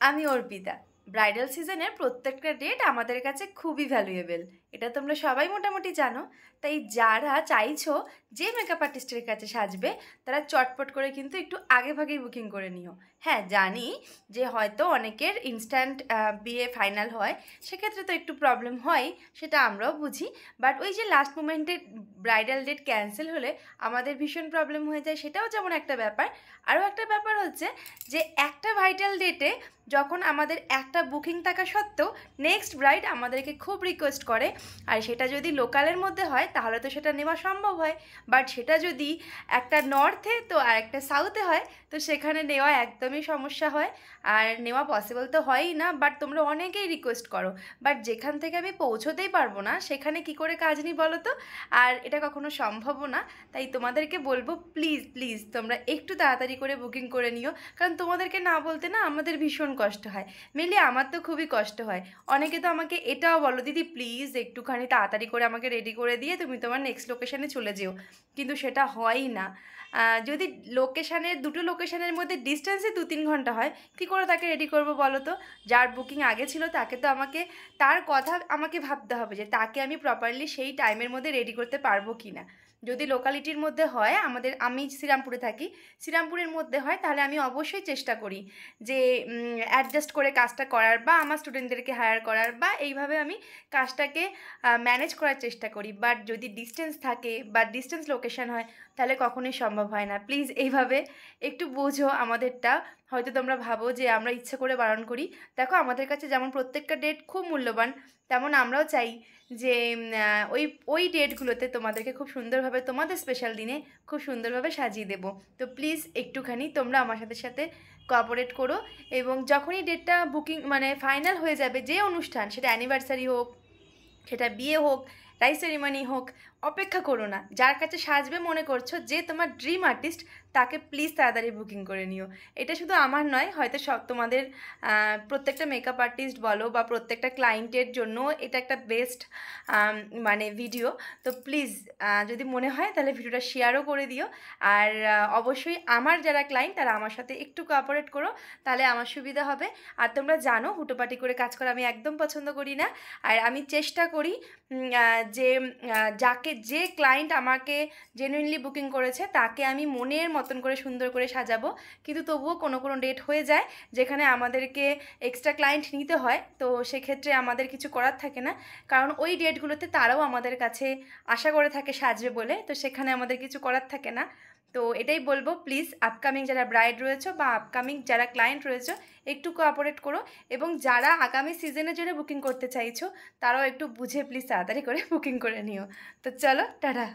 আমি অর্পিতা। ব্রাইডাল সিজনের প্রত্যেকটা ডেট আমাদের কাছে খুবই ভ্যালুয়েবল, এটা তোমরা সবাই মোটামুটি জানো। তাই যারা চাইছো যে মেকআপ আর্টিস্টের কাছে সাজবে তারা চটপট করে কিন্তু একটু আগে ভাগেই বুকিং করে নিও। হ্যাঁ জানি যে হয়তো অনেকের ইনস্ট্যান্ট বিয়ে ফাইনাল হয়, সেক্ষেত্রে তো একটু প্রবলেম হয়, সেটা আমরাও বুঝি। বাট ওই যে লাস্ট মোমেন্টে ব্রাইডাল ডেট ক্যান্সেল হলে আমাদের ভীষণ প্রবলেম হয়ে যায়, সেটাও যেমন একটা ব্যাপার। আরও একটা ব্যাপার হচ্ছে যে একটা ভাইটাল ডেটে যখন আমাদের একটা বুকিং থাকা সত্ত্বেও নেক্সট ব্রাইড আমাদেরকে খুব রিকোয়েস্ট করে, আর সেটা যদি লোকালের মধ্যে হয় তাহলে তো সেটা নেওয়া সম্ভব হয়। বাট সেটা যদি একটা নর্থে তো আর একটা সাউথে হয় তো সেখানে নেওয়া একদমই সমস্যা হয়, আর নেওয়া পসিবল তো হয়ই না। বাট তোমরা অনেকেই রিকোয়েস্ট করো, বাট যেখান থেকে আমি পৌঁছতেই পারবো না সেখানে কি করে কাজ নিই বলো তো, আর এটা কখনো সম্ভবও না। তাই তোমাদেরকে বলবো প্লিজ প্লিজ তোমরা একটু তাড়াতাড়ি করে বুকিং করে নিও, কারণ তোমাদেরকে না বলতে না আমাদের ভীষণ কষ্ট হয়। মেনলি আমার তো খুবই কষ্ট হয়। অনেকে তো আমাকে এটাও বলো, দিদি প্লিজ একটুখানি তাড়াতাড়ি করে আমাকে রেডি করে দিয়ে তুমি তোমার নেক্সট লোকেশানে চলে যেও, কিন্তু সেটা হয়ই না। যদি লোকেশানের দুটো লোকেশানের মধ্যে ডিস্টেন্সই 2-3 ঘন্টা হয়, কী করে তাকে রেডি করবো বলো তো? যার বুকিং আগে ছিল তাকে তো আমাকে তার কথা আমাকে ভাবতে হবে যে তাকে আমি প্রপারলি সেই টাইমের মধ্যে রেডি করতে পারবো কি না। যদি লোকালিটির মধ্যে হয়, আমি শ্রীরামপুরে থাকি, শ্রীরামপুরের মধ্যে হয়, তাহলে আমি অবশ্যই চেষ্টা করি যে অ্যাডজাস্ট করে কাজটা করার, বা আমার স্টুডেন্টদেরকে হায়ার করার, বা এইভাবে আমি কাজটাকে ম্যানেজ করার চেষ্টা করি। বাট যদি ডিস্টেন্স থাকে বা ডিস্টেন্স লোকেশন হয় তাহলে কখনোই সম্ভব হয় না। প্লিজ এইভাবে একটু বোঝো আমাদেরটা। হয়তো তোমরা ভাবো যে আমরা ইচ্ছে করে বারণ করি, দেখো আমাদের কাছে যেমন প্রত্যেকটা ডেট খুব মূল্যবান, তেমন আমরাও চাই যে ওই ওই ডেটগুলোতে তোমাদেরকে খুব সুন্দরভাবে তোমাদের স্পেশাল দিনে খুব সুন্দরভাবে সাজিয়ে দেবো। তো প্লিজ একটুখানি তোমরা আমার সাথে সাথে কোঅপারেট করো, এবং যখনই ডেটটা বুকিং মানে ফাইনাল হয়ে যাবে, যে অনুষ্ঠান সেটা অ্যানিভার্সারি হোক, সেটা বিয়ে হোক, রাইস সেরিমনি হোক, অপেক্ষা করো না। যার কাছে সাজবে মনে করছো যে তোমার ড্রিম আর্টিস্ট, তাকে প্লিজ তাড়াতাড়ি বুকিং করে নিও। এটা শুধু আমার নয়, হয়তো সব তোমাদের প্রত্যেকটা মেকআপ আর্টিস্ট বলো বা প্রত্যেকটা ক্লায়েন্টের জন্য এটা একটা বেস্ট মানে ভিডিও। তো প্লিজ যদি মনে হয় তাহলে ভিডিওটা শেয়ারও করে দিও। আর অবশ্যই আমার যারা ক্লায়েন্ট তারা আমার সাথে একটু কোঅপারেট করো, তাহলে আমার সুবিধা হবে। আর তোমরা জানো হুটোপাটি করে কাজ করা আমি একদম পছন্দ করি না। আর আমি চেষ্টা করি যে যে ক্লায়েন্ট আমাকে জেনুইনলি বুকিং করেছে তাকে আমি মনের মতন করে সুন্দর করে সাজাবো। কিন্তু তবুও কোনো কোনো ডেট হয়ে যায় যেখানে আমাদেরকে এক্সট্রা ক্লায়েন্ট নিতে হয়, তো সেক্ষেত্রে আমাদের কিছু করার থাকে না, কারণ ওই ডেটগুলোতে তারাও আমাদের কাছে আশা করে থাকে সাজবে বলে, তো সেখানে আমাদের কিছু করার থাকে না। তো এটাই বলবো, প্লিজ আপকামিং যারা ব্রাইড রয়েছে বা আপকামিং যারা ক্লায়েন্ট রয়েছে একটু কোঅপারেট করো, এবং যারা আগামী সিজনের জন্য বুকিং করতে চাইছো তারাও একটু বুঝে প্লিজ তাড়াতাড়ি করে বুকিং করে নিও। তো চলো টাটা।